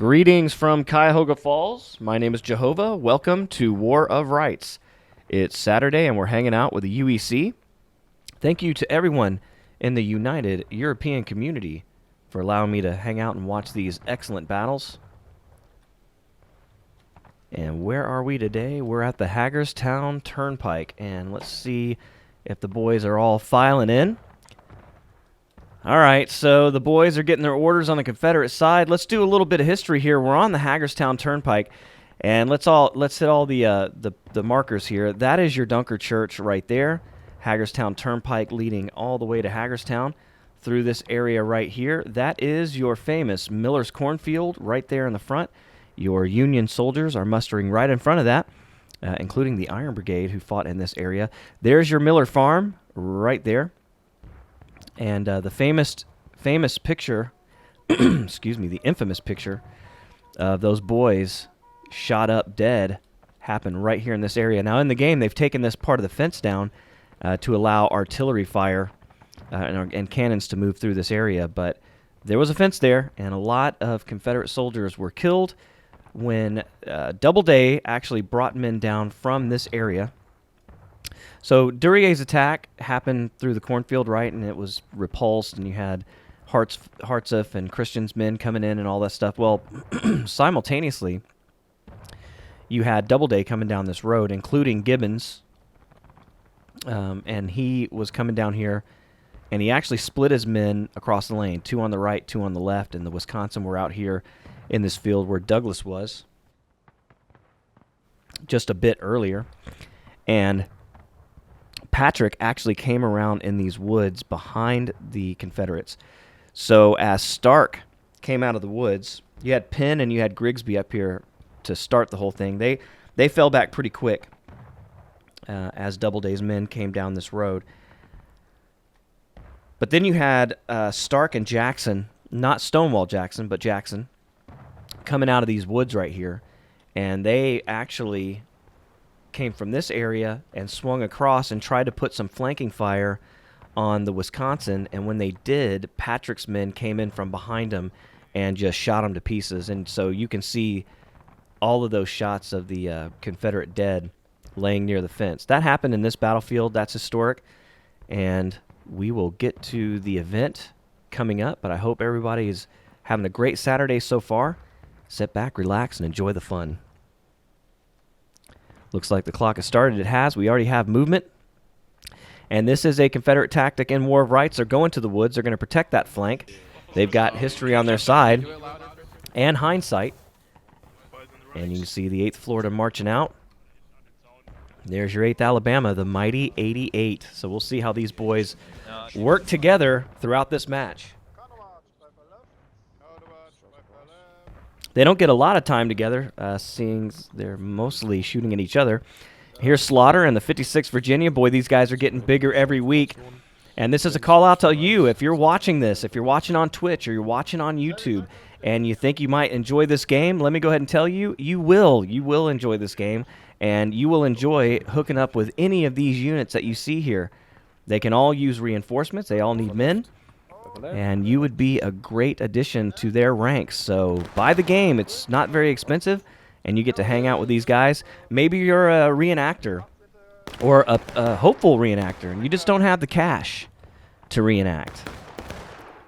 Greetings from Cuyahoga Falls. My name is Jehovah. Welcome to War of Rights. It's Saturday and we're hanging out with the UEC. Thank you to everyone in the United European community for allowing me to hang out and watch these excellent battles. And where are we today? We're at the Hagerstown Turnpike, and let's see if the boys are all filing in. All right, so the boys are getting their orders on the Confederate side. Let's do a little bit of history here. We're on the Hagerstown Turnpike, and let's hit all the markers here. That is your Dunker Church right there. Hagerstown Turnpike leading all the way to Hagerstown through this area right here. That is your famous Miller's Cornfield right there in the front. Your Union soldiers are mustering right in front of that, including the Iron Brigade who fought in this area. There's your Miller Farm right there. And the famous picture, excuse me, the infamous picture of those boys shot up dead happened right here in this area. Now in the game, they've taken this part of the fence down to allow artillery fire and cannons to move through this area. But there was a fence there, and a lot of Confederate soldiers were killed when Doubleday actually brought men down from this area. So Durier's attack happened through the cornfield, right, and it was repulsed, and you had Hartsuff and Christian's men coming in and all that stuff. Well, simultaneously, you had Doubleday coming down this road, including Gibbons, and he was coming down here, and he actually split his men across the lane, 2 on the right, 2 on the left, and the Wisconsin were out here in this field where Douglas was just a bit earlier, and Patrick actually came around in these woods behind the Confederates. So as Stark came out of the woods, you had Penn and you had Grigsby up here to start the whole thing. They fell back pretty quick as Doubleday's men came down this road. But then you had Stark and Jackson, not Stonewall Jackson, but Jackson, coming out of these woods right here. And they actually came from this area and swung across and tried to put some flanking fire on the Wisconsin, and when they did, Patrick's men came in from behind them and just shot them to pieces. And so you can see all of those shots of the Confederate dead laying near the fence. That happened in this battlefield. That's historic, and we will get to the event coming up, but I hope everybody is having a great Saturday so far. Sit back, relax, and enjoy the fun. Looks like the clock has started. It has. We already have movement. And this is a Confederate tactic in War of Rights. They're going to the woods. They're going to protect that flank. They've got history on their side and hindsight. And you can see the 8th Florida marching out. There's your 8th Alabama, the mighty 88. So we'll see how these boys work together throughout this match. They don't get a lot of time together, seeing they're mostly shooting at each other. Here's Slaughter and the 56th Virginia. Boy, these guys are getting bigger every week. And this is a call out to you. If you're watching this, if you're watching on Twitch or you're watching on YouTube, and you think you might enjoy this game, let me go ahead and tell you, you will. You will enjoy this game, and you will enjoy hooking up with any of these units that you see here. They can all use reinforcements. They all need men. And you would be a great addition to their ranks. So buy the game. It's not very expensive, and you get to hang out with these guys. Maybe you're a reenactor or a hopeful reenactor, and you just don't have the cash to reenact.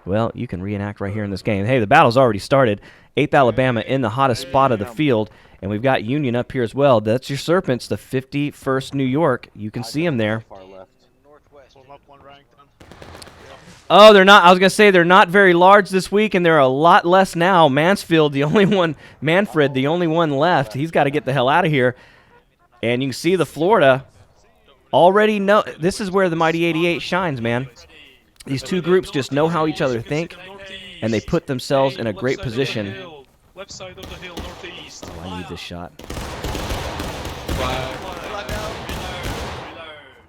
Well, you can reenact right here in this game. Hey, the battle's already started. 8th Alabama in the hottest spot of the field, and we've got Union up here as well. That's your Serpents, the 51st New York. You can see them there. Oh, they're not. I was going to say they're not very large this week, and they're a lot less now. Manfred, the only one left. He's got to get the hell out of here. And you can see the Florida already know. This is where the Mighty 88 shines, man. These two groups just know how each other think, and they put themselves in a great position. Left side of the hill, northeast. Oh, I need this shot.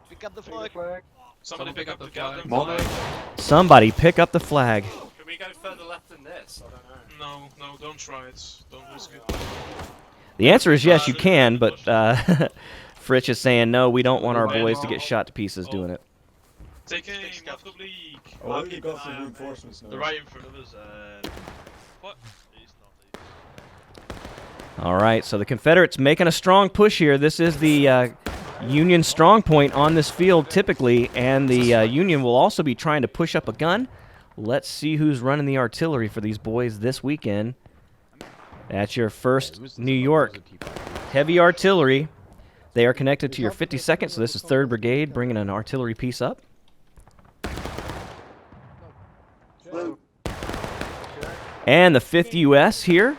Pick up the flag. Somebody pick up the flag. Somebody pick up the flag. Can we go further left than this? I don't know. No, don't try it. Don't risk it. The answer is yes, you can, but Fritch is saying no, we don't want our boys to get shot to pieces doing it. Take aim, left oblique. Oh, you got some reinforcements now. The right in front of us. What? East, northeast. All right, so the Confederates making a strong push here. This is the Union strong point on this field typically, and the Union will also be trying to push up a gun. Let's see who's running the artillery for these boys this weekend. That's your 1st New York heavy artillery. They are connected to your 52nd, so this is 3rd Brigade bringing an artillery piece up. And the 5th U.S. here.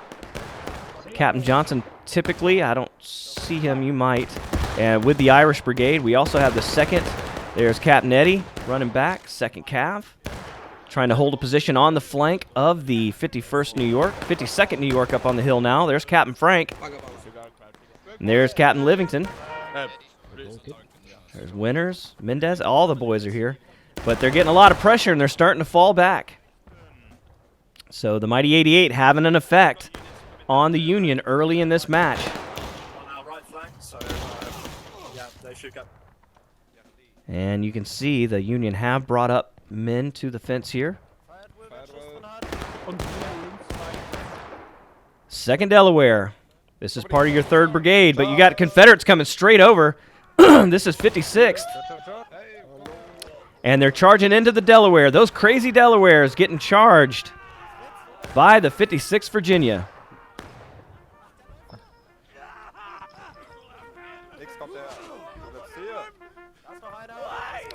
Captain Johnson typically, I don't see him, you might. And with the Irish Brigade, we also have the 2nd. There's Captain Eddie running back, 2nd Cav. Trying to hold a position on the flank of the 51st New York. 52nd New York up on the hill now. There's Captain Frank. And there's Captain Livingston. There's Winters, Mendez. All the boys are here. But they're getting a lot of pressure, and they're starting to fall back. So the Mighty 88 having an effect on the Union early in this match. On our right flank, so yeah, they should go. And you can see the Union have brought up men to the fence here. 2nd Delaware. This is part of your 3rd Brigade, but you got Confederates coming straight over. This is 56th. And they're charging into the Delaware. Those crazy Delawares getting charged by the 56th Virginia.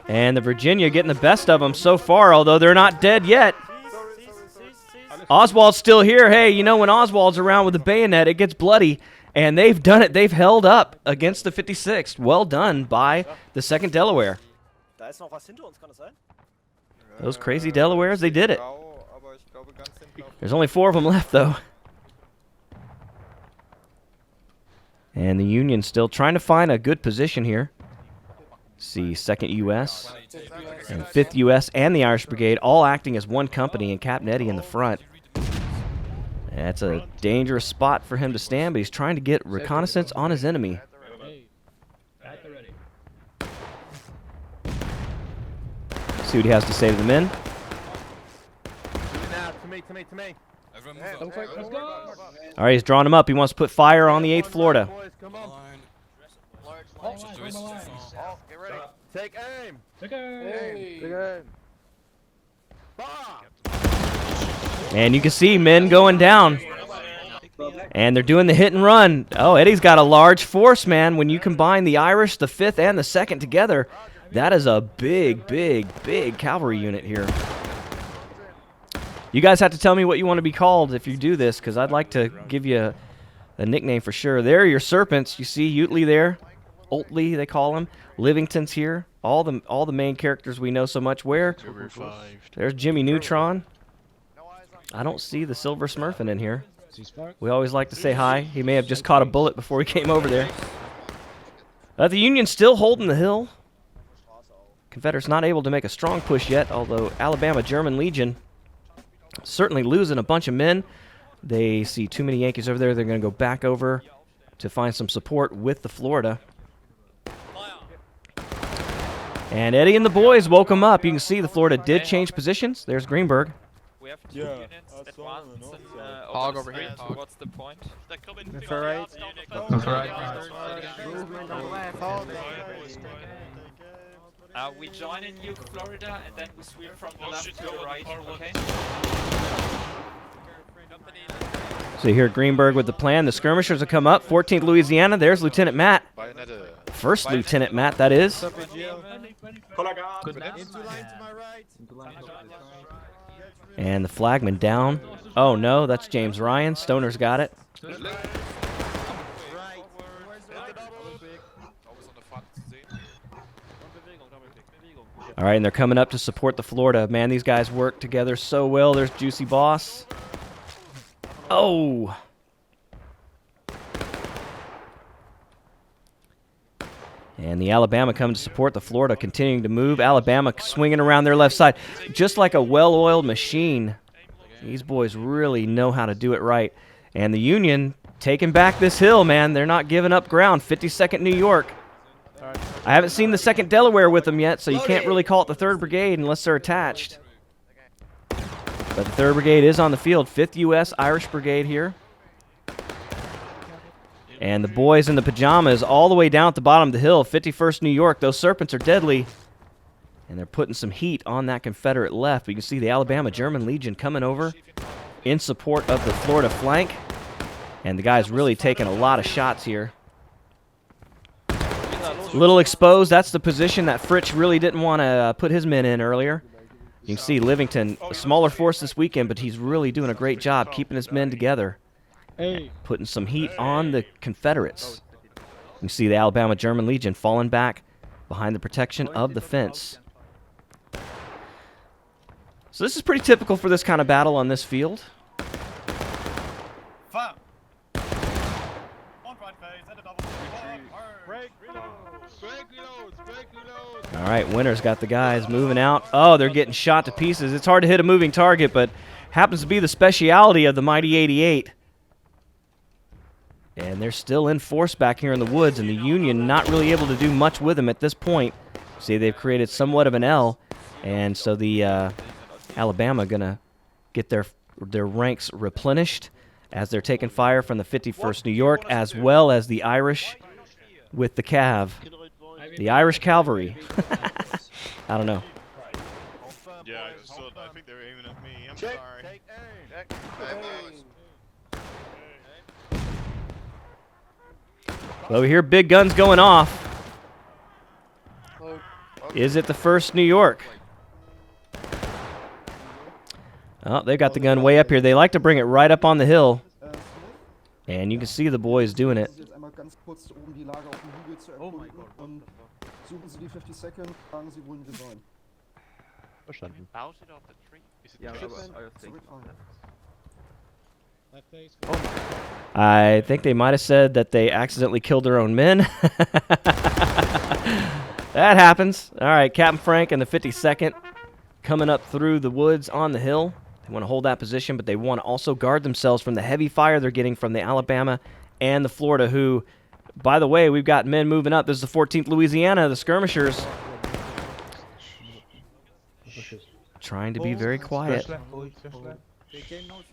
And the Virginia getting the best of them so far, although they're not dead yet. Oswald's still here. Hey, you know, when Oswald's around with the bayonet, it gets bloody. And they've done it. They've held up against the 56th. Well done by the 2nd Delaware. Those crazy Delawares, they did it. There's only 4 of them left, though. And the Union's still trying to find a good position here. See 2nd U.S. and 5th U.S. and the Irish Brigade all acting as one company, and Captain Eddie in the front. That's a dangerous spot for him to stand, but he's trying to get reconnaissance on his enemy. See what he has to say to the men. All right, he's drawing him up. He wants to put fire on the 8th Florida. Take aim. Take aim. And you can see men going down. And they're doing the hit and run. Oh, Eddie's got a large force, man. When you combine the Irish, the 5th, and the 2nd together, that is a big, big, big cavalry unit here. You guys have to tell me what you want to be called if you do this, because I'd like to give you a nickname for sure. There are your Serpents. You see Utley there. Oltley, they call him. Livington's here. All the main characters we know so much. Where? There's Jimmy Neutron. I don't see the Silver Smurfin in here. We always like to say hi. He may have just caught a bullet before he came over there. The Union's still holding the hill. Confederates not able to make a strong push yet, although Alabama German Legion certainly losing a bunch of men. They see too many Yankees over there. They're going to go back over to find some support with the Florida. And Eddie and the boys woke him up. You can see the Florida did change positions. There's Greenberg. We have 2 units at once and Hog over here. What's the point? That's alright. That's right. We join in New Florida and then we sweep from the left to the right, okay? So you hear Greenberg with the plan. The skirmishers will come up. 14th Louisiana. There's Lieutenant Matt. First Lieutenant Matt, that is. And the flagman down. Oh no, that's James Ryan. Stoner's got it. All right, and they're coming up to support the Florida. Man, these guys work together so well. There's Juicy Boss. Oh! And the Alabama coming to support the Florida, continuing to move. Alabama swinging around their left side. Just like a well-oiled machine. These boys really know how to do it right. And the Union taking back this hill, man. They're not giving up ground. 52nd New York. I haven't seen the 2nd Delaware with them yet, so you can't really call it the 3rd Brigade unless they're attached. But the 3rd Brigade is on the field. 5th U.S. Irish Brigade here. And the boys in the pajamas all the way down at the bottom of the hill, 51st New York. Those serpents are deadly. And they're putting some heat on that Confederate left. But you can see the Alabama German Legion coming over in support of the Florida flank. And the guy's really taking a lot of shots here. A little exposed. That's the position that Fritsch really didn't want to put his men in earlier. You can see Livington, a smaller force this weekend, but he's really doing a great job keeping his men together. Putting some heat on the Confederates. You can see the Alabama German Legion falling back behind the protection of the fence. So this is pretty typical for this kind of battle on this field. All right, Winter's got the guys moving out. Oh, they're getting shot to pieces. It's hard to hit a moving target, but happens to be the speciality of the Mighty 88. And they're still in force back here in the woods, and the Union not really able to do much with them at this point. See, they've created somewhat of an L, and so the Alabama going to get their ranks replenished as they're taking fire from the 51st New York, as well as the Irish with the Cav. The Irish Cavalry. I don't know. Yeah, I think they were aiming at me. I'm sorry. Well, we hear big guns going off. Is it the 1st New York? Oh, they got the gun way up here. They like to bring it right up on the hill. And you can see the boys doing it. I think they might have said that they accidentally killed their own men. That happens. All right, Captain Frank and the 52nd coming up through the woods on the hill. They want to hold that position, but they want to also guard themselves from the heavy fire they're getting from the Alabama and the Florida, who, by the way, we've got men moving up. This is the 14th Louisiana, the skirmishers. Trying to be very quiet.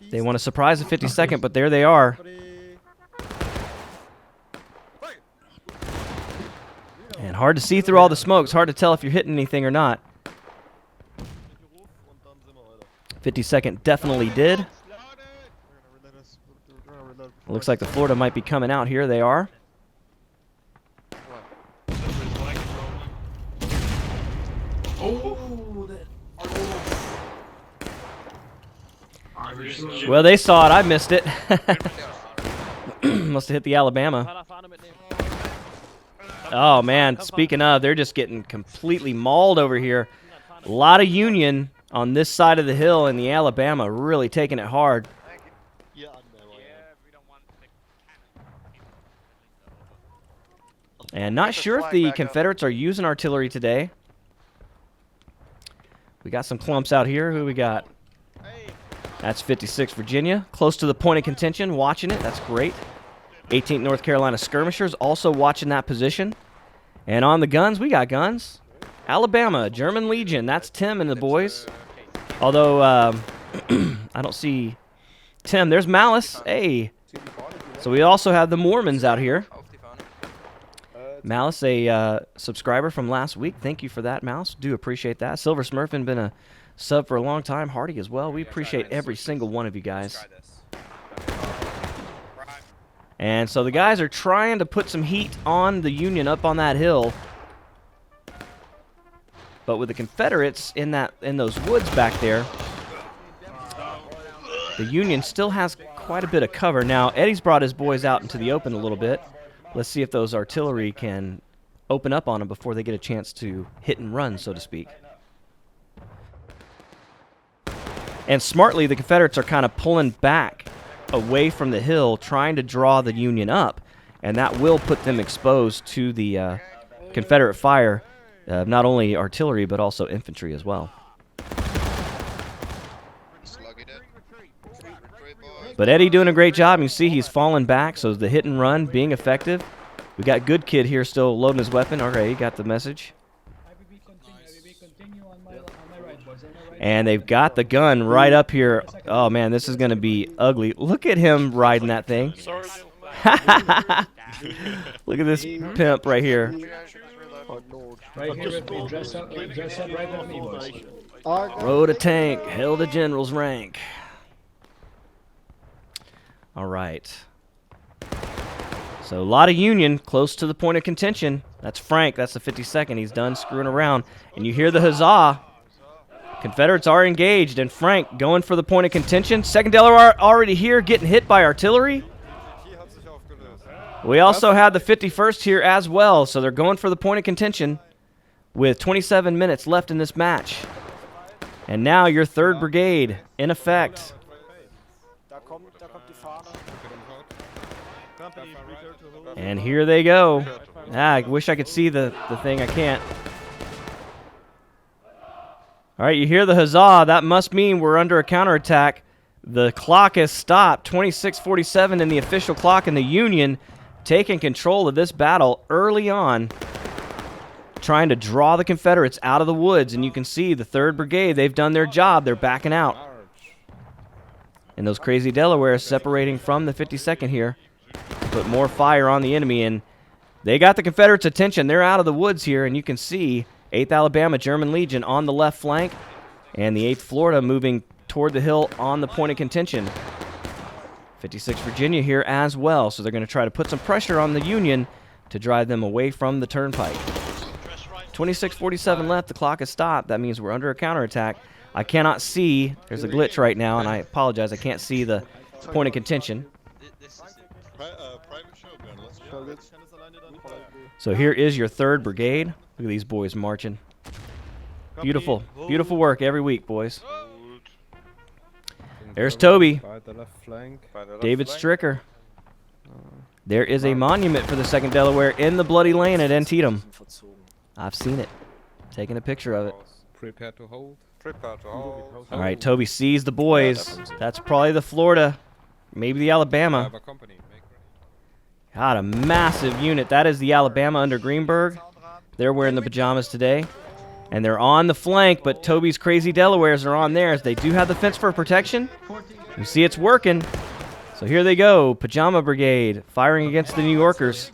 They want to surprise the 52nd, but there they are. And hard to see through all the smoke. It's hard to tell if you're hitting anything or not. 52nd definitely did. Looks like the Florida might be coming out here. They are. Well, they saw it. I missed it. Must have hit the Alabama. Oh, man. Speaking of, they're just getting completely mauled over here. A lot of Union on this side of the hill, and the Alabama really taking it hard. And not sure if the Confederates are using artillery today. We got some clumps out here. Who we got? That's 56 Virginia. Close to the point of contention, watching it. That's great. 18th North Carolina skirmishers also watching that position. And on the guns, we got guns. Alabama, German Legion. That's Tim and the boys. Although, I don't see Tim. There's Malice. Hey. So we also have the Mormons out here. Malice, a subscriber from last week. Thank you for that, Mouse. Do appreciate that. Silver Smurfin, been a sub for a long time. Hardy as well. We appreciate every single one of you guys. And so the guys are trying to put some heat on the Union up on that hill. But with the Confederates in those woods back there, the Union still has quite a bit of cover. Now, Eddie's brought his boys out into the open a little bit. Let's see if those artillery can open up on them before they get a chance to hit and run, so to speak. And smartly, the Confederates are kind of pulling back away from the hill, trying to draw the Union up, and that will put them exposed to the Confederate fire, not only artillery but also infantry as well. But Eddie doing a great job. You see he's falling back, so the hit and run being effective. We got Good Kid here still loading his weapon. Okay, he got the message. And they've got the gun right up here. Oh, man, this is going to be ugly. Look at him riding that thing. Look at this pimp right here. Right here with me. Dress up right with me, boys. Rode a tank, held a general's rank. All right. So a lot of Union close to the point of contention. That's Frank. That's the 52nd. He's done screwing around. And you hear the huzzah. Confederates are engaged, and Frank going for the point of contention. 2nd Delaware already here, getting hit by artillery. We also had the 51st here as well, so they're going for the point of contention with 27 minutes left in this match. And now your 3rd Brigade in effect. And here they go. I wish I could see the thing. I can't. All right, you hear the huzzah. That must mean we're under a counterattack. The clock has stopped. 26:47 in the official clock, and the Union taking control of this battle early on, trying to draw the Confederates out of the woods. And you can see the 3rd Brigade, they've done their job. They're backing out. And those crazy Delawares separating from the 52nd here to put more fire on the enemy. And they got the Confederates' attention. They're out of the woods here, and you can see 8th Alabama German Legion on the left flank, and the 8th Florida moving toward the hill on the point of contention. 56th Virginia here as well, so they're going to try to put some pressure on the Union to drive them away from the turnpike. 26:47 left. The clock has stopped. That means we're under a counterattack. I cannot see. There's a glitch right now, and I apologize. I can't see the point of contention. So here is your 3rd Brigade. Look at these boys marching. Beautiful. Beautiful work every week, boys. There's Toby. David Stricker. There is a monument for the 2nd Delaware in the Bloody Lane at Antietam. I've seen it. Taking a picture of it. Prepare to hold. All right, Toby sees the boys. That's probably the Florida, maybe the Alabama. God, a massive unit. That is the Alabama under Greenberg. They're wearing the pajamas today. And they're on the flank, but Toby's crazy Delawares are on theirs. They do have the fence for protection. You see it's working. So here they go. Pajama Brigade firing against the New Yorkers.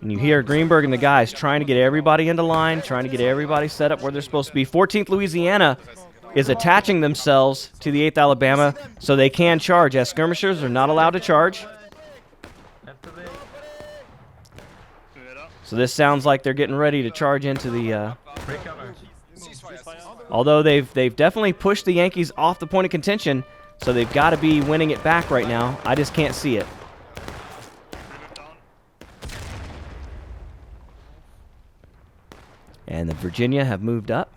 And you hear Greenberg and the guys trying to get everybody into line, trying to get everybody set up where they're supposed to be. 14th Louisiana is attaching themselves to the 8th Alabama so they can charge, as skirmishers are not allowed to charge. So this sounds like they're getting ready to charge into the... although they've definitely pushed the Yankees off the point of contention, so they've got to be winning it back right now. I just can't see it. And the Virginia have moved up.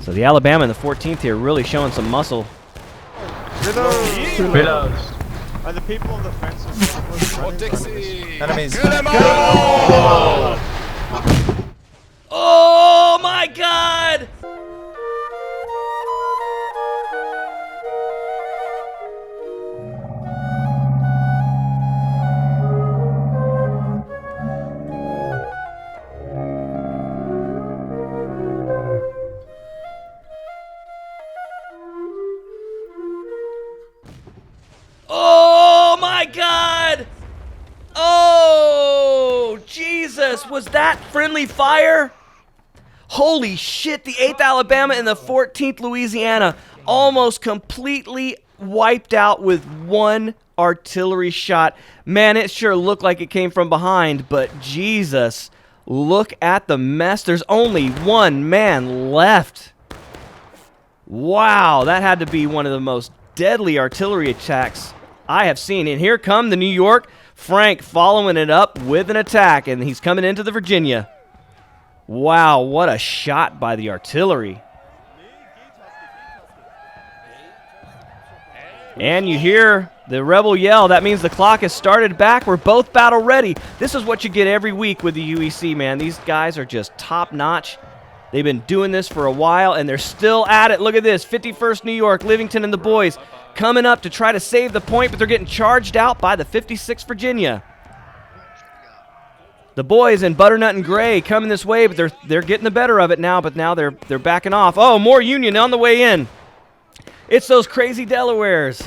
So the Alabama and the 14th here really showing some muscle. Reloads. Are the people on the fence? Oh, Dixie! Enemies. Oh my God! Oh my God! Oh, Jesus, was that friendly fire? Holy shit, the 8th Alabama and the 14th Louisiana almost completely wiped out with one artillery shot. Man, it sure looked like it came from behind, but Jesus, look at the mess. There's only one man left. Wow, that had to be one of the most deadly artillery attacks I have seen. And here come the New York. Frank following it up with an attack, and he's coming into the Virginia. Wow, what a shot by the artillery. And you hear the rebel yell. That means the clock has started back. We're both battle ready. This is what you get every week with the UEC, man. These guys are just top notch. They've been doing this for a while, and they're still at it. Look at this, 51st New York, Livingston and the boys coming up to try to save the point, but they're getting charged out by the 56th Virginia. The boys in butternut and gray coming this way, but they're getting the better of it now. But now they're backing off. Oh, more Union on the way in. It's those crazy Delawares.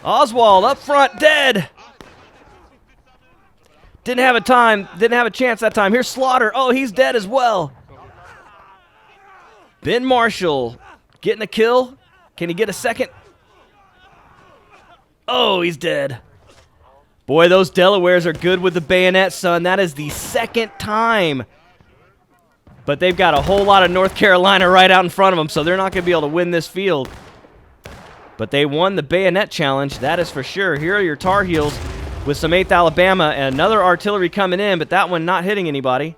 Oswald up front, dead. Didn't have a chance that time. Here's Slaughter. Oh, he's dead as well. Ben Marshall getting a kill. Can he get a second? Oh, he's dead. Boy, those Delawares are good with the bayonet, son. That is the second time. But they've got a whole lot of North Carolina right out in front of them, so they're not going to be able to win this field. But they won the bayonet challenge, that is for sure. Here are your Tar Heels with some 8th Alabama and another artillery coming in, but that one not hitting anybody.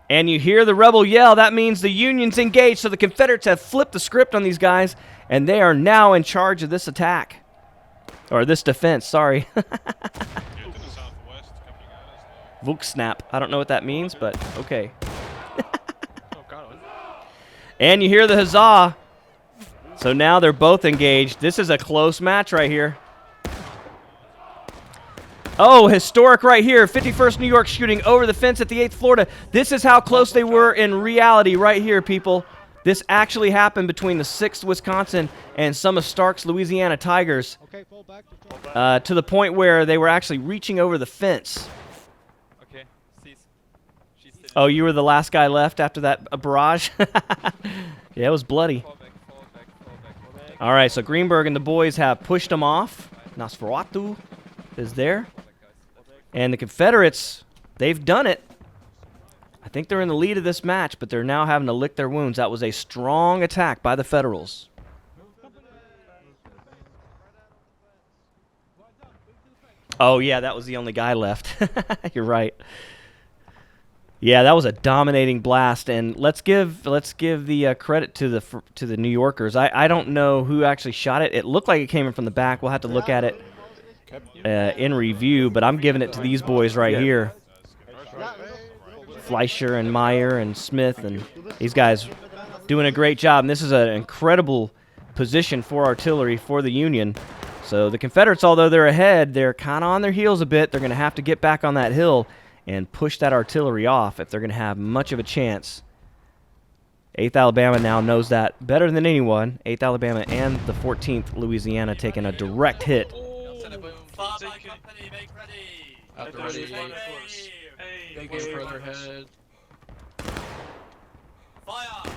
And you hear the rebel yell. That means the Union's engaged, so the Confederates have flipped the script on these guys, and they are now in charge of this attack. Or this defense, sorry. Vuksnap. I don't know what that means, but okay. And you hear the huzzah. So now they're both engaged. This is a close match right here. Oh, historic right here. 51st New York shooting over the fence at the 8th Florida. This is how close they were in reality right here, people. This actually happened between the 6th Wisconsin and some of Stark's Louisiana Tigers. To the point where they were actually reaching over the fence. Okay, she's Oh, you were the last guy left after that barrage? Yeah, it was bloody. Fall back. All right, so Greenberg and the boys have pushed them off. Nosferatu is there. And the Confederates, they've done it. I think they're in the lead of this match, but they're now having to lick their wounds. That was a strong attack by the Federals. Oh, yeah, that was the only guy left. You're right. Yeah, that was a dominating blast, and let's give the credit to the New Yorkers. I don't know who actually shot it. It looked like it came in from the back. We'll have to look at it in review, but I'm giving it to these boys right here. Fleischer and Meyer and Smith, and these guys doing a great job. And this is an incredible position for artillery for the Union. So the Confederates, although they're ahead, they're kind of on their heels a bit. They're going to have to get back on that hill and push that artillery off if they're going to have much of a chance. 8th Alabama now knows that better than anyone. 8th Alabama and the 14th Louisiana taking a direct hit. Fire by company, make ready. At the ready. They gave further head. Fire!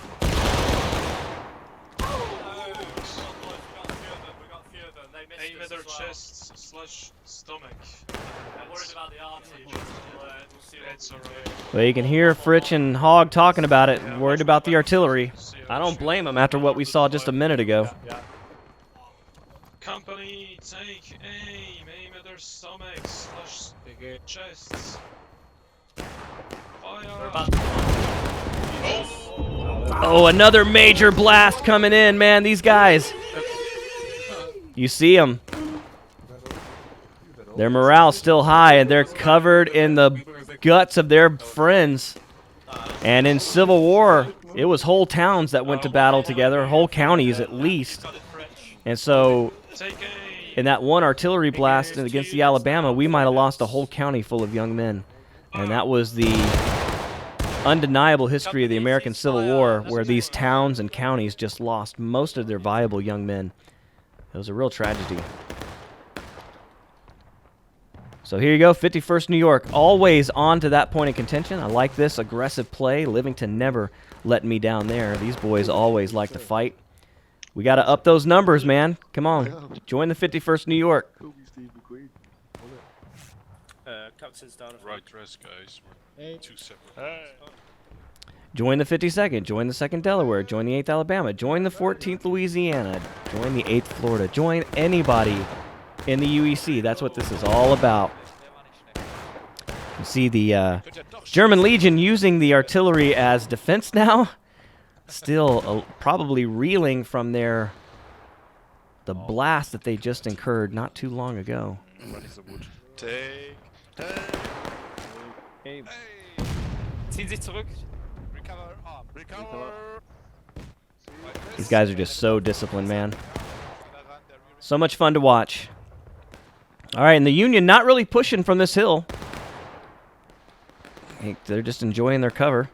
Aim at their chests / stomach. I'm worried about the artillery. We'll see what It's alright. Well, you can hear Fritch and Hogg talking about it, worried about the artillery. I don't blame them after what we saw just a minute ago. Company, take aim at their stomachs / chests. Fire! Oh, another major blast coming in, man. These guys. You see them. Their morale's still high, and they're covered in the guts of their friends. And in Civil War, it was whole towns that went to battle together, whole counties at least. And so, in that one artillery blast against the Alabama, we might have lost a whole county full of young men. And that was the undeniable history of the American Civil War, where these towns and counties just lost most of their viable young men. It was a real tragedy. So here you go, 51st New York, always on to that point of contention. I like this aggressive play. Livington never letting me down there. These boys always like to fight. We got to up those numbers, man. Come on, join the 51st New York. Captain's down. Right dress, guys. We're two separate. Join the 52nd, join the 2nd Delaware, join the 8th Alabama, join the 14th Louisiana, join the 8th Florida, join anybody in the UEC. That's what this is all about. You see the German Legion using the artillery as defense now. Still probably reeling from the blast that they just incurred not too long ago. Take. Ziehen sich zurück. Recover. These guys are just so disciplined, man. So much fun to watch. All right, and the Union not really pushing from this hill. They're just enjoying their cover.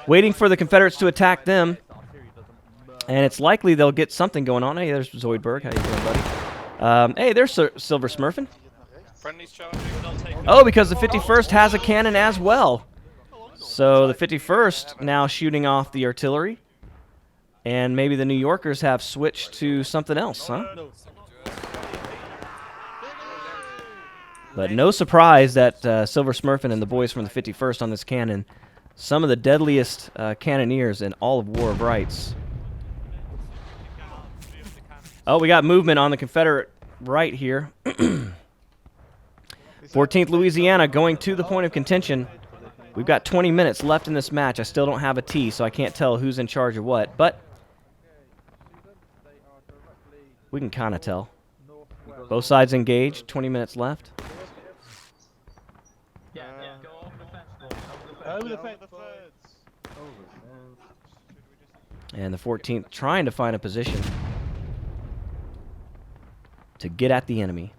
Waiting for the Confederates to attack them. And it's likely they'll get something going on. Hey, there's Zoidberg. How you doing, buddy? Hey, there's Silver Smurfing. Friendly's charging. Oh, because the 51st has a cannon as well. So the 51st now shooting off the artillery. And maybe the New Yorkers have switched to something else, huh? But no surprise that Silver Smurfin and the boys from the 51st on this cannon, some of the deadliest cannoneers in all of War of Rights. Oh, we got movement on the Confederate right here. 14th Louisiana going to the point of contention. We've got 20 minutes left in this match. I still don't have a T, so I can't tell who's in charge of what. But we can kind of tell. Both sides engaged. 20 minutes left. And the 14th trying to find a position to get at the enemy.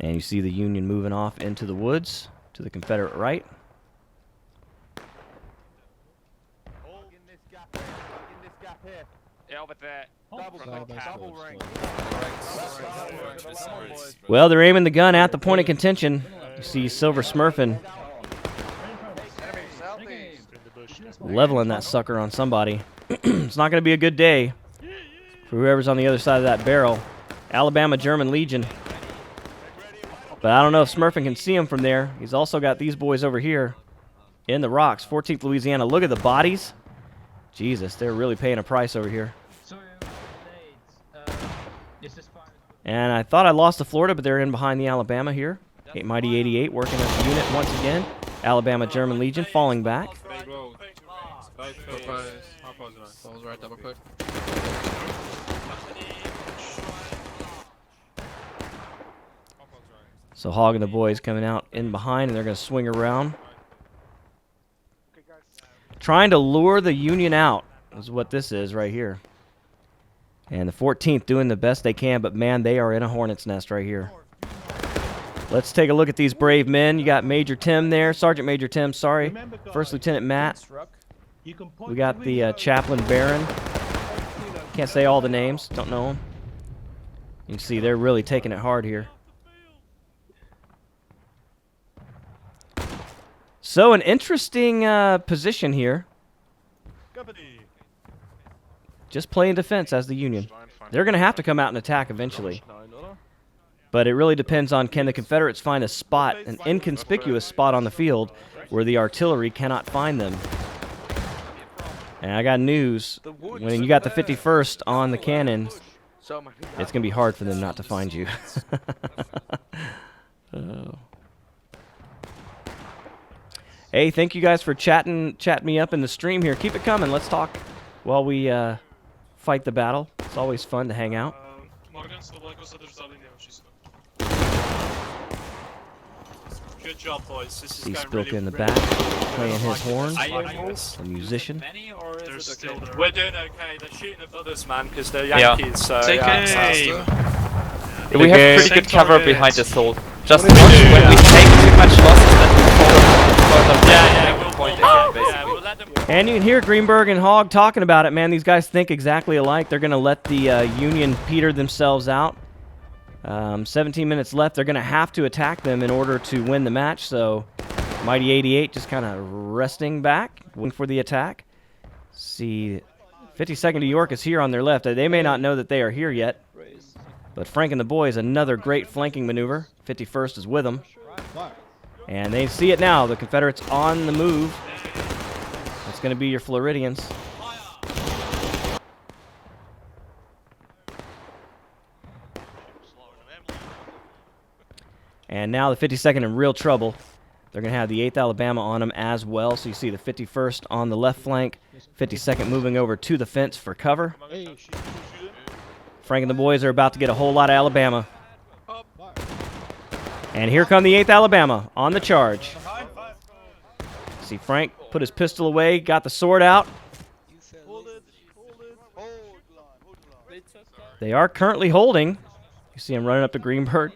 And you see the Union moving off into the woods to the Confederate right. Yeah, over there. Well, they're aiming the gun at the point of contention. You see Silver Smurfin leveling that sucker on somebody. It's not going to be a good day for whoever's on the other side of that barrel. Alabama German Legion. But I don't know if Smurfin can see him from there. He's also got these boys over here in the rocks. 14th Louisiana. Look at the bodies. Jesus, they're really paying a price over here. And I thought I lost to Florida, but they're in behind the Alabama here. Mighty 88 working as a unit once again. Alabama German Legion falling back. So Hogg and the boys coming out in behind, and they're going to swing around. Trying to lure the Union out is what this is right here. And the 14th doing the best they can, but man, they are in a hornet's nest right here. Let's take a look at these brave men. You got Major Tim there, Sergeant Major Tim, sorry. First Lieutenant Matt. We got the Chaplain Baron. Can't say all the names, don't know them. You can see they're really taking it hard here. So an interesting position here. Just playing defense as the Union. They're going to have to come out and attack eventually. But it really depends on, can the Confederates find a spot, an inconspicuous spot on the field where the artillery cannot find them. And I got news. When you got the 51st on the cannon, it's going to be hard for them not to find you. Oh. Hey, thank you guys for chatting me up in the stream here. Keep it coming. Let's talk while we fight the battle. It's always fun to hang out. Good job, boys. This is See going Spilka really, in the really back, well. playing his horn. A musician. Many, or is They're it still okay? there. We're doing okay. They're shooting at others, man, because they're Yeah. Yankees. So Take yeah, aim. We have pretty Same good cover target. behind this hole. Just We watch do, when yeah. we take too much losses, then we fall further back Yeah, and we'll point yeah, again, basically. we'll let them. And you can hear Greenberg and Hogg talking about it, man. These guys think exactly alike. They're going to let the Union peter themselves out. 17 minutes left. They're going to have to attack them in order to win the match. So Mighty 88 just kind of resting back, waiting for the attack. See, 52nd New York is here on their left. They may not know that they are here yet. But Frank and the boys, another great flanking maneuver. 51st is with them. And they see it now. The Confederates on the move. That's going to be your Floridians. And now the 52nd in real trouble. They're going to have the 8th Alabama on them as well. So you see the 51st on the left flank. 52nd moving over to the fence for cover. Frank and the boys are about to get a whole lot of Alabama. And here come the 8th Alabama on the charge. See Frank put his pistol away, got the sword out. They are currently holding. You see him running up to Greenberg.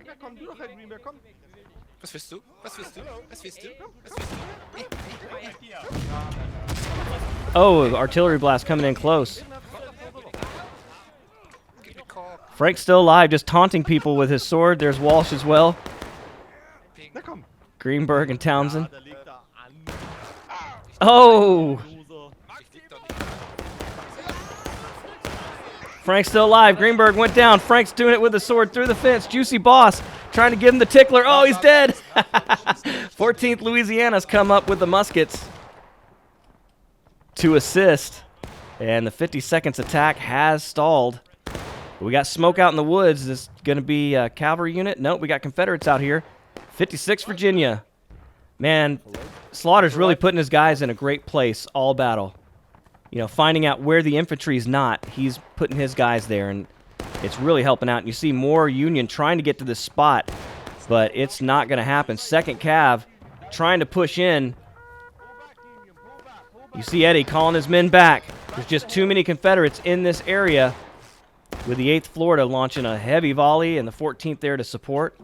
Was willst du? Was willst du? Was willst du? Was willst du? Oh, artillery blast coming in close. Frank's still alive, just taunting people with his sword. There's Walsh as well. Greenberg and Townsend. Oh! Frank's still alive. Greenberg went down. Frank's doing it with the sword through the fence. Juicy Boss trying to give him the tickler. Oh, he's dead. 14th Louisiana's come up with the muskets to assist. And the 52nd's attack has stalled. We got smoke out in the woods. Is this going to be a cavalry unit? Nope, we got Confederates out here. 56 Virginia. Man, Slaughter's really putting his guys in a great place all battle. You know, finding out where the infantry's not, he's putting his guys there, and it's really helping out. And you see more Union trying to get to this spot, but it's not going to happen. 2nd Cav trying to push in. You see Eddie calling his men back. There's just too many Confederates in this area, with the 8th Florida launching a heavy volley and the 14th there to support.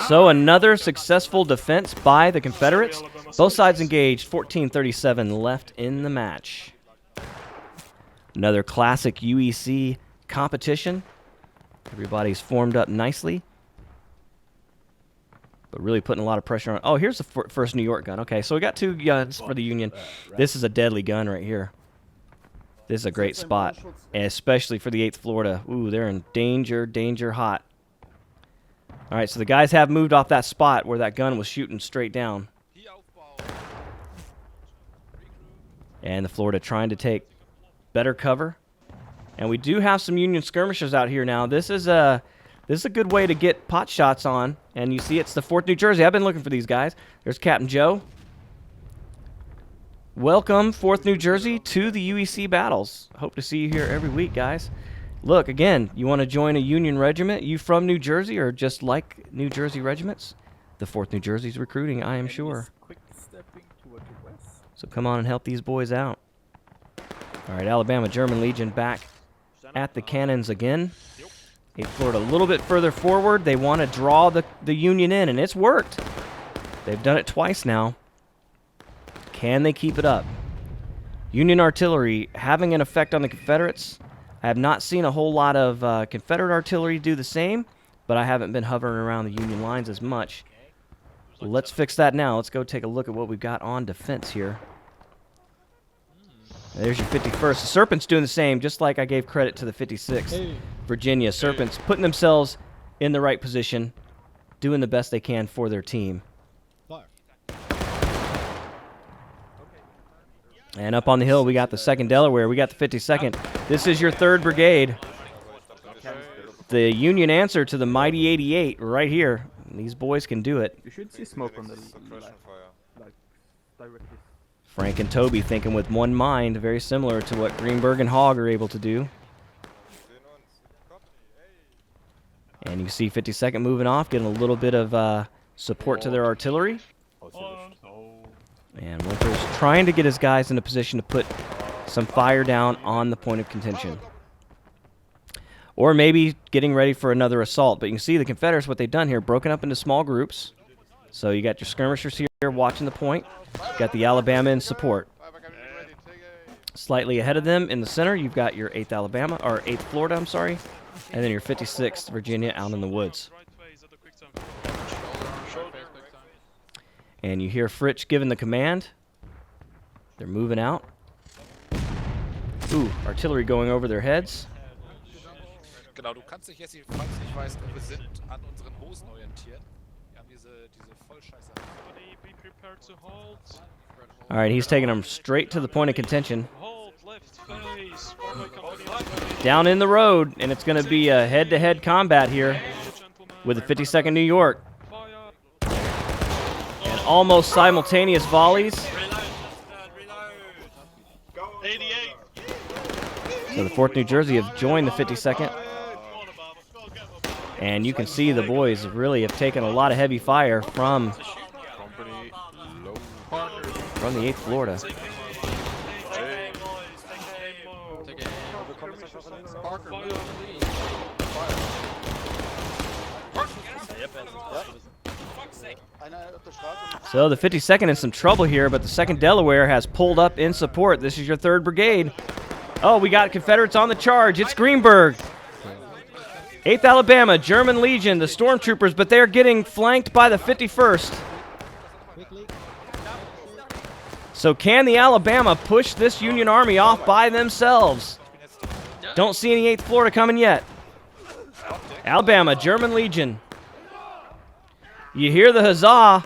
So another successful defense by the Confederates. Both sides engaged. 14:37 left in the match. Another classic UEC competition. Everybody's formed up nicely, but really putting a lot of pressure on. Oh, here's the first New York gun. Okay, so we got 2 guns for the Union. This is a deadly gun right here. This is a great spot, especially for the 8th Florida. Ooh, they're in danger, danger hot. All right, so the guys have moved off that spot where that gun was shooting straight down. And the Florida trying to take better cover. And we do have some Union skirmishers out here now. This is a good way to get pot shots on. And you see it's the 4th New Jersey. I've been looking for these guys. There's Captain Joe. Welcome, 4th New Jersey, to the UEC battles. Hope to see you here every week, guys. Look, again, you want to join a Union regiment? You from New Jersey or just like New Jersey regiments? The 4th New Jersey's recruiting, I am sure. So come on and help these boys out. All right, Alabama German Legion back at the cannons again. 8th Florida a little bit further forward. They want to draw the Union in, and it's worked. They've done it twice now. Can they keep it up? Union artillery having an effect on the Confederates. I have not seen a whole lot of Confederate artillery do the same, but I haven't been hovering around the Union lines as much. Let's fix that now. Let's go take a look at what we've got on defense here. There's your 51st. The Serpent's doing the same, just like I gave credit to the 56th. Virginia. Serpent's putting themselves in the right position, doing the best they can for their team. And up on the hill, we got the 2nd Delaware. We got the 52nd. This is your 3rd Brigade. The Union answer to the mighty 88 right here. These boys can do it. You should see smoke on the left, like directly. Frank and Toby thinking with one mind, very similar to what Greenberg and Hogg are able to do. And you see 52nd moving off, getting a little bit of support to their artillery. And Winters trying to get his guys in a position to put some fire down on the point of contention. Or maybe getting ready for another assault. But you can see the Confederates, what they've done here, broken up into small groups. So you got your skirmishers here watching the point. You got the Alabama in support. Slightly ahead of them in the center, you've got your 8th Alabama, or 8th Florida, I'm sorry. And then your 56th Virginia out in the woods. And you hear Fritsch giving the command. They're moving out. Ooh, artillery going over their heads. Genau, du kannst dich jetzt, falls du nicht weißt, wo wir sind, an unseren Hosen orientieren. Wir haben diese Vollscheiße. All right, he's taking them straight to the point of contention. Down in the road, and it's going to be a head-to-head combat here with the 52nd New York. And almost simultaneous volleys. So the 4th New Jersey have joined the 52nd. And you can see the boys really have taken a lot of heavy fire from Company low. the 8th Florida. So the 52nd in some trouble here, but the 2nd Delaware has pulled up in support. This is your 3rd Brigade. Oh, we got Confederates on the charge. It's Greenberg. 8th Alabama, German Legion, the stormtroopers, but they're getting flanked by the 51st. So can the Alabama push this Union Army off by themselves? Don't see any 8th Florida coming yet. Alabama, German Legion. You hear the huzzah.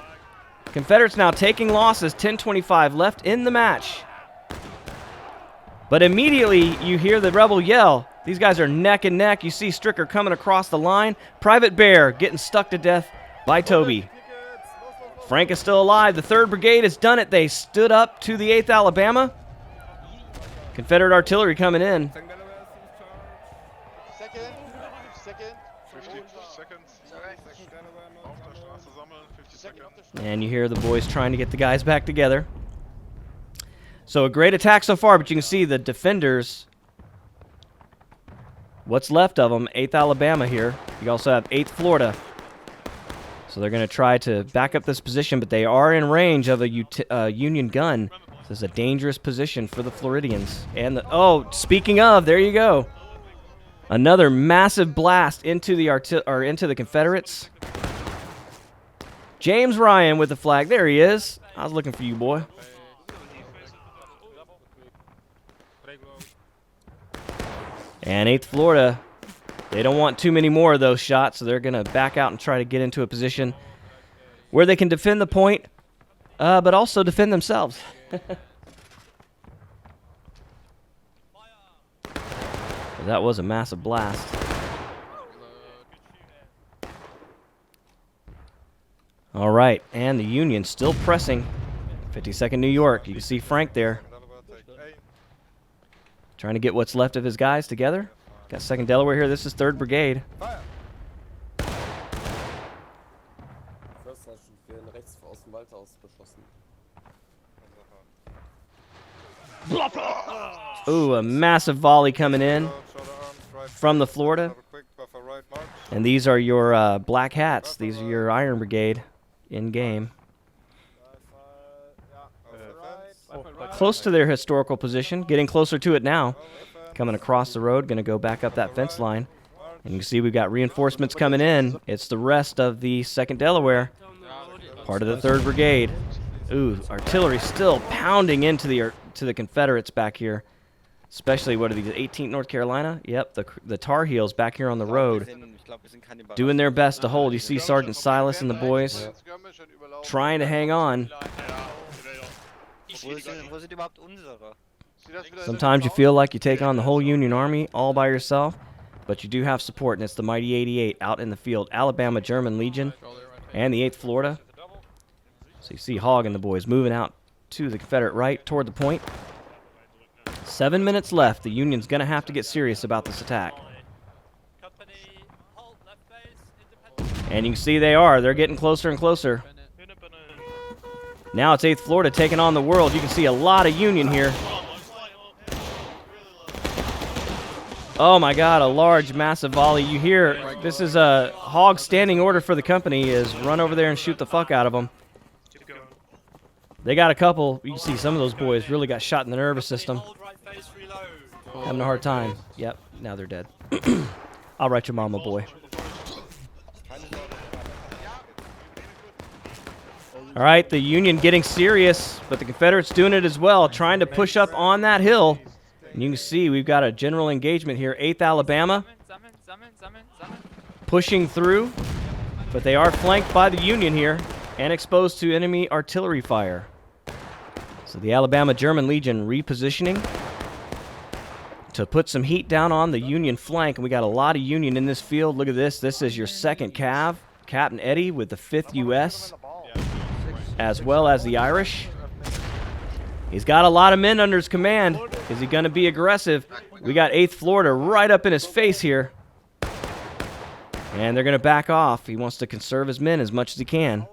Confederates now taking losses, 10:25 left in the match. But immediately you hear the rebel yell. These guys are neck and neck. You see Stricker coming across the line. Private Bear getting stuck to death by Toby. Frank is still alive. The 3rd Brigade has done it. They stood up to the 8th Alabama. Confederate artillery coming in. 50 seconds. Auf der Straße sammeln. 50 seconds. And you hear the boys trying to get the guys back together. So a great attack so far, but you can see the defenders, what's left of them, 8th Alabama here. You also have 8th Florida. So they're going to try to back up this position, but they are in range of a Union gun. So this is a dangerous position for the Floridians. And oh, speaking of, there you go. Another massive blast into the into the Confederates. James Ryan with the flag. There he is. I was looking for you, boy. And 8th Florida, they don't want too many more of those shots, so they're going to back out and try to get into a position where they can defend the point, but also defend themselves. That was a massive blast. All right, and the Union still pressing. 52nd New York. You can see Frank there, trying to get what's left of his guys together. Got 2nd Delaware here. This is 3rd Brigade. Ooh, a massive volley coming in from the Florida. And these are your black hats. These are your Iron Brigade in game. Close to their historical position, getting closer to it now. Coming across the road, going to go back up that fence line. And you can see we've got reinforcements coming in. It's the rest of the 2nd Delaware, part of the 3rd Brigade. Ooh, artillery still pounding into the Confederates back here. Especially, what are these, 18th North Carolina? Yep, the Tar Heels back here on the road, doing their best to hold. You see Sergeant Silas and the boys trying to hang on. Sometimes you feel like you take on the whole Union Army all by yourself, but you do have support, and it's the mighty 88 out in the field. Alabama German Legion and the 8th Florida. So you see Hogg and the boys moving out to the Confederate right toward the point. 7 minutes left. The Union's going to have to get serious about this attack. And you can see they are. They're getting closer and closer. Now it's 8th Florida taking on the world. You can see a lot of Union here. Oh my God, a large, massive volley. You hear, this is a Hogg standing order for the company is run over there and shoot the fuck out of them. They got a couple. You can see some of those boys really got shot in the nervous system. Having a hard time. Yep, now they're dead. I'll write your mama, boy. All right, the Union getting serious, but the Confederates doing it as well, trying to push up on that hill. And you can see we've got a general engagement here. 8th Alabama pushing through, but they are flanked by the Union here and exposed to enemy artillery fire. So the Alabama German Legion repositioning to put some heat down on the Union flank. And we got a lot of Union in this field. Look at this. This is your 2nd Cav, Captain Eddie with the 5th U.S., as well as the Irish. He's got a lot of men under his command. Is he going to be aggressive? We got 8th Florida right up in his face here. And they're going to back off. He wants to conserve his men as much as he can.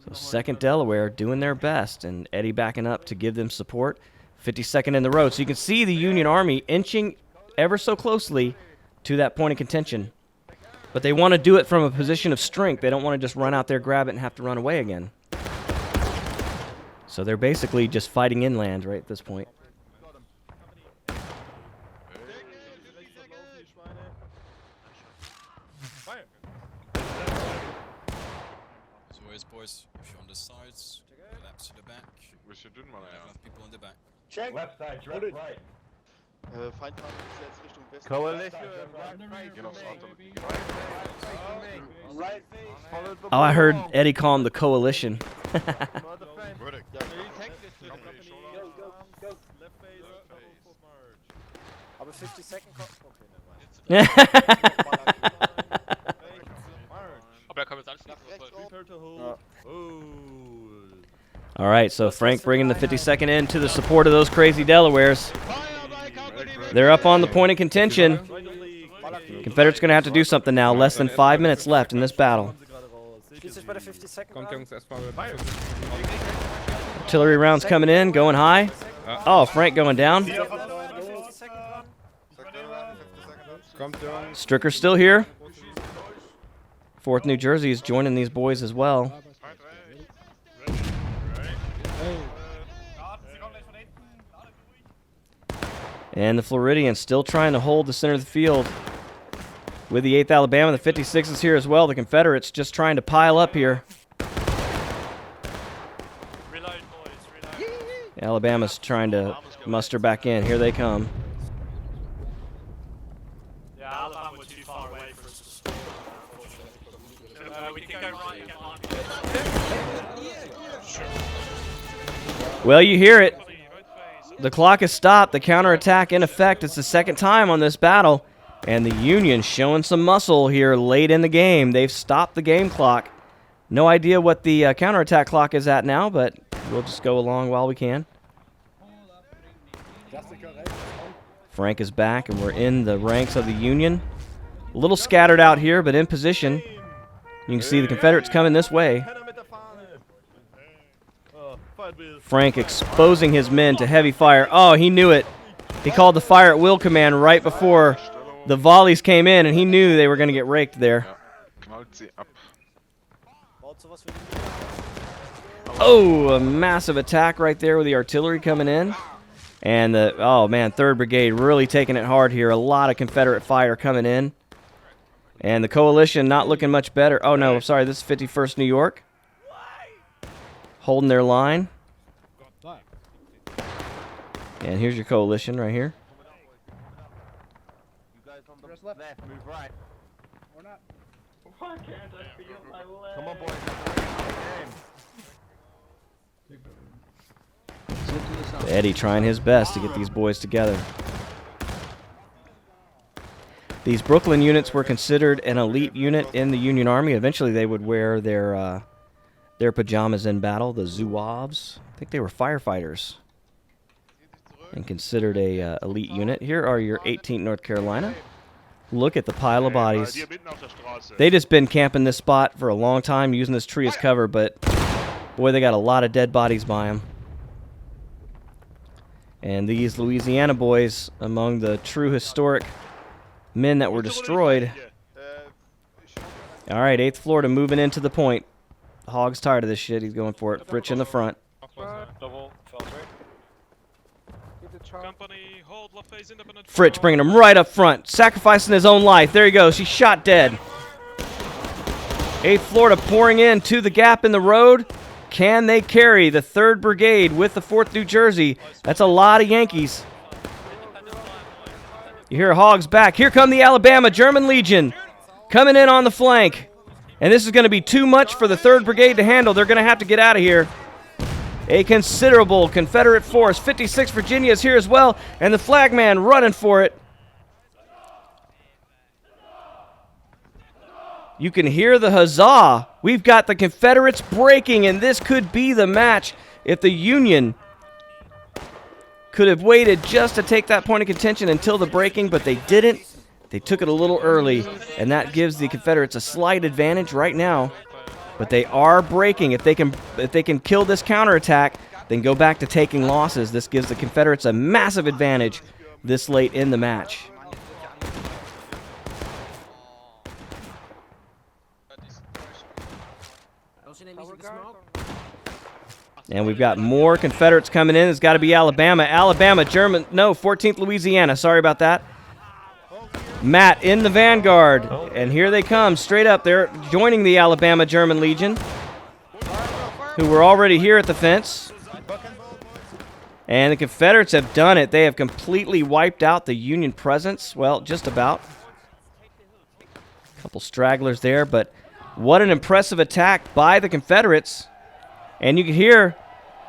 So 2nd Delaware doing their best, and Eddie backing up to give them support. 52nd in the road. So you can see the Union Army inching ever so closely to that point of contention. But they want to do it from a position of strength. They don't want to just run out there, grab it, and have to run away again. So they're basically just fighting inland right at this point. As always, boys, if you're on the sides, collapse to the back. We should do one, I have people in the back. Check. Left side, right. Feindfahrt ist jetzt Richtung Westen. Coalition, Get off Right. Oh, I heard Eddie call him the Coalition. Verdict. Go. Aber 50-second okay, never mind. Aber er kann jetzt anschließen. All right, so Frank bringing the 52nd in to the support of those crazy Delawares. They're up on the point of contention. Confederates going to have to do something now. Less than 5 minutes left in this battle. Artillery rounds coming in, going high. Oh, Frank going down. Stricker's still here. 4th New Jersey is joining these boys as well. And the Floridians still trying to hold the center of the field with the 8th Alabama. The 56 is here as well. The Confederates just trying to pile up here. Reload, boys, reload. Alabama's trying to muster back in. Here they come. Yeah, Alabama were too far away for us to score. We can go right and get on. Well, you hear it. The clock is stopped. The counterattack in effect. It's the 2nd time on this battle. And the Union showing some muscle here late in the game. They've stopped the game clock. No idea what the counterattack clock is at now, but we'll just go along while we can. Frank is back, and we're in the ranks of the Union. A little scattered out here, but in position. You can see the Confederates coming this way. Frank exposing his men to heavy fire. Oh, he knew it. He called the fire at will command right before the volleys came in, and he knew they were going to get raked there. Oh, a massive attack right there with the artillery coming in. And the, oh man, 3rd Brigade really taking it hard here. A lot of Confederate fire coming in. And the coalition not looking much better. Oh no, sorry, this is 51st New York. Holding their line. And here's your coalition right here. You guys on the left, move right. We're not. Why can't I feel my leg? Come on, boys. Eddie trying his best to get these boys together. These Brooklyn units were considered an elite unit in the Union Army. Eventually they would wear their pajamas in battle, the Zouaves. I think they were firefighters and considered a elite unit. Here are your 18th North Carolina. Look at the pile of bodies. They just been camping this spot for a long time, using this tree as cover, but boy, they got a lot of dead bodies by them. And these Louisiana boys, among the true historic men that were destroyed. All right, 8th Florida moving into the point. Hogg's tired of this shit. He's going for it. Fritch in the front. Fritch bringing him right up front, sacrificing his own life. There he goes. He's shot dead. 8th Florida pouring in to the gap in the road. Can they carry the 3rd Brigade with the 4th New Jersey? That's a lot of Yankees. You hear Hogg's back. Here come the Alabama German Legion coming in on the flank. And this is going to be too much for the 3rd Brigade to handle. They're going to have to get out of here. A considerable Confederate force. 56 Virginia is here as well. And the flagman running for it. You can hear the huzzah. We've got the Confederates breaking, and this could be the match if the Union could have waited just to take that point of contention until the breaking, but they didn't. They took it a little early, and that gives the Confederates a slight advantage right now. But they are breaking. If they can kill this counterattack, then go back to taking losses. This gives the Confederates a massive advantage this late in the match. And we've got more Confederates coming in. It's got to be Alabama. Alabama, German, no, 14th Louisiana. Sorry about that. Matt in the vanguard. And here they come, straight up. They're joining the Alabama German Legion, who were already here at the fence. And the Confederates have done it. They have completely wiped out the Union presence. Well, just about. A couple stragglers there, but what an impressive attack by the Confederates. And you can hear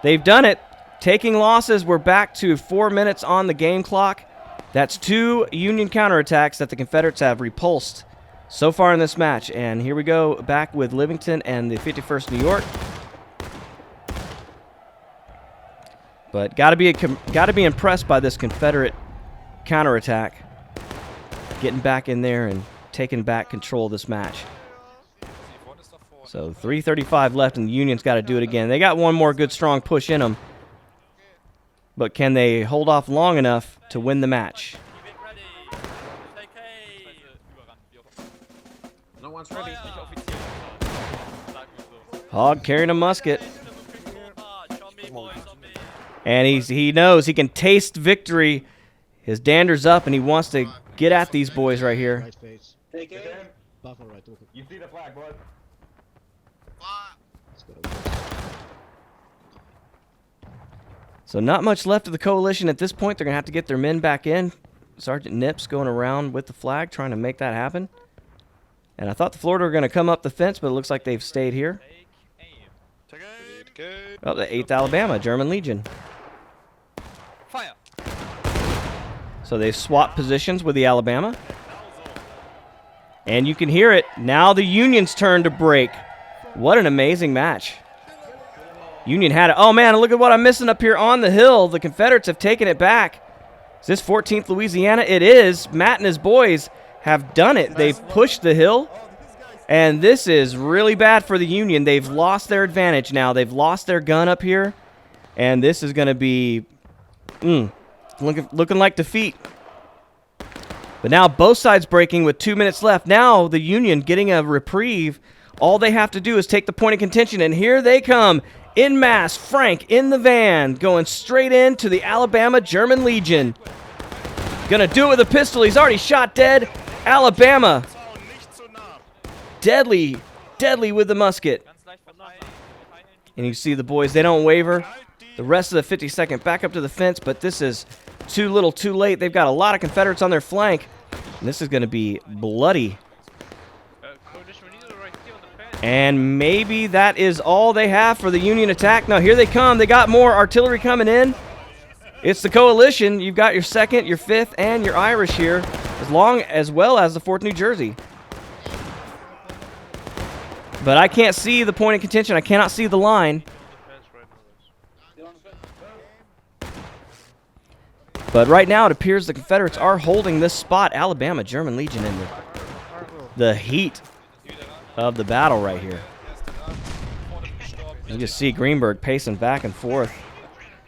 they've done it. Taking losses, we're back to 4 minutes on the game clock. That's 2 Union counterattacks that the Confederates have repulsed so far in this match. And here we go back with Livingston and the 51st New York. But got to be impressed by this Confederate counterattack, getting back in there and taking back control of this match. So 3:35 left, and the Union's got to do it again. They got one more good, strong push in them. But can they hold off long enough to win the match? No one's ready. Hog carrying a musket. And he knows he can taste victory. His dander's up, and he wants to get at these boys right here. Take it. You see the flag, bud? So not much left of the coalition at this point. They're going to have to get their men back in. Sergeant Nips going around with the flag, trying to make that happen. And I thought the Florida were going to come up the fence, but it looks like they've stayed here. Oh, the 8th Alabama, German Legion. Fire. So they swap positions with the Alabama. And you can hear it. Now the Union's turn to break. What an amazing match. Union had it. Oh, man, look at what I'm missing up here on the hill. The Confederates have taken it back. Is this 14th Louisiana? It is. Matt and his boys have done it. They've pushed the hill. And this is really bad for the Union. They've lost their advantage now. They've lost their gun up here. And this is going to be looking like defeat. But now both sides breaking with 2 minutes left. Now the Union getting a reprieve. All they have to do is take the point of contention. And here they come. En masse, Frank in the van, going straight into the Alabama German Legion. Gonna do it with a pistol. He's already shot dead. Alabama. Deadly with the musket. And you see the boys, they don't waver. The rest of the 52nd back up to the fence, but this is too little too late. They've got a lot of Confederates on their flank. And this is going to be bloody. And maybe that is all they have for the Union attack. Now here they come. They got more artillery coming in. It's the coalition. You've got your 2nd, your 5th, and your Irish here, as well as the 4th New Jersey. But I can't see the point of contention. I cannot see the line. But right now it appears the Confederates are holding this spot. Alabama German Legion in the heat of the battle right here. You just see Greenberg pacing back and forth.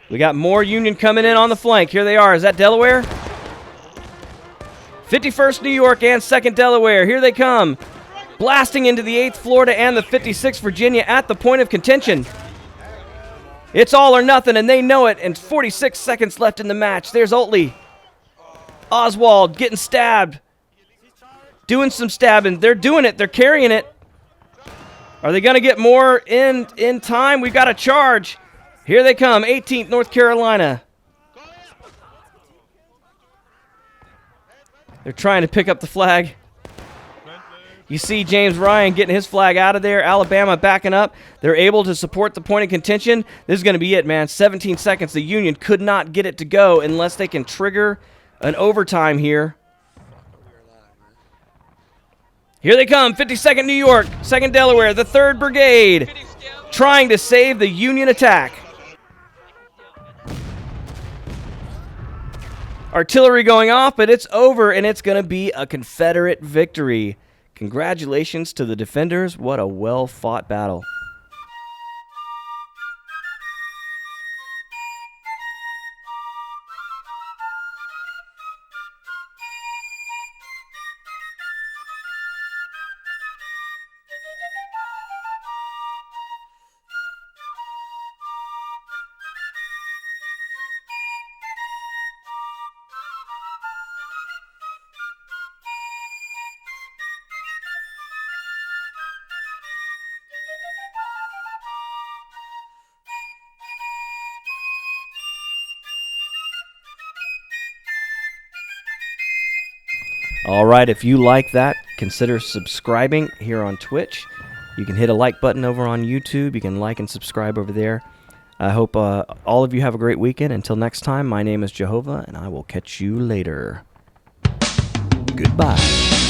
We got more Union coming in on the flank. Here they are. Is that Delaware? 51st New York and 2nd Delaware. Here they come. Blasting into the 8th Florida and the 56th Virginia at the point of contention. It's all or nothing, and they know it. And 46 seconds left in the match. There's Oatley. Oswald getting stabbed. Doing some stabbing. They're doing it. They're carrying it. Are they going to get more in time? We've got a charge. Here they come. 18th North Carolina. They're trying to pick up the flag. You see James Ryan getting his flag out of there. Alabama backing up. They're able to support the point of contention. This is going to be it, man. 17 seconds. The Union could not get it to go unless they can trigger an overtime here. Here they come. 52nd New York, 2nd Delaware, the 3rd Brigade, trying to save the Union attack. Artillery going off, but it's over, and it's going to be a Confederate victory. Congratulations to the defenders. What a well-fought battle. All right, if you like that, consider subscribing here on Twitch. You can hit a like button over on YouTube. You can like and subscribe over there. I hope all of you have a great weekend. Until next time, my name is Jehovah, and I will catch you later. Goodbye.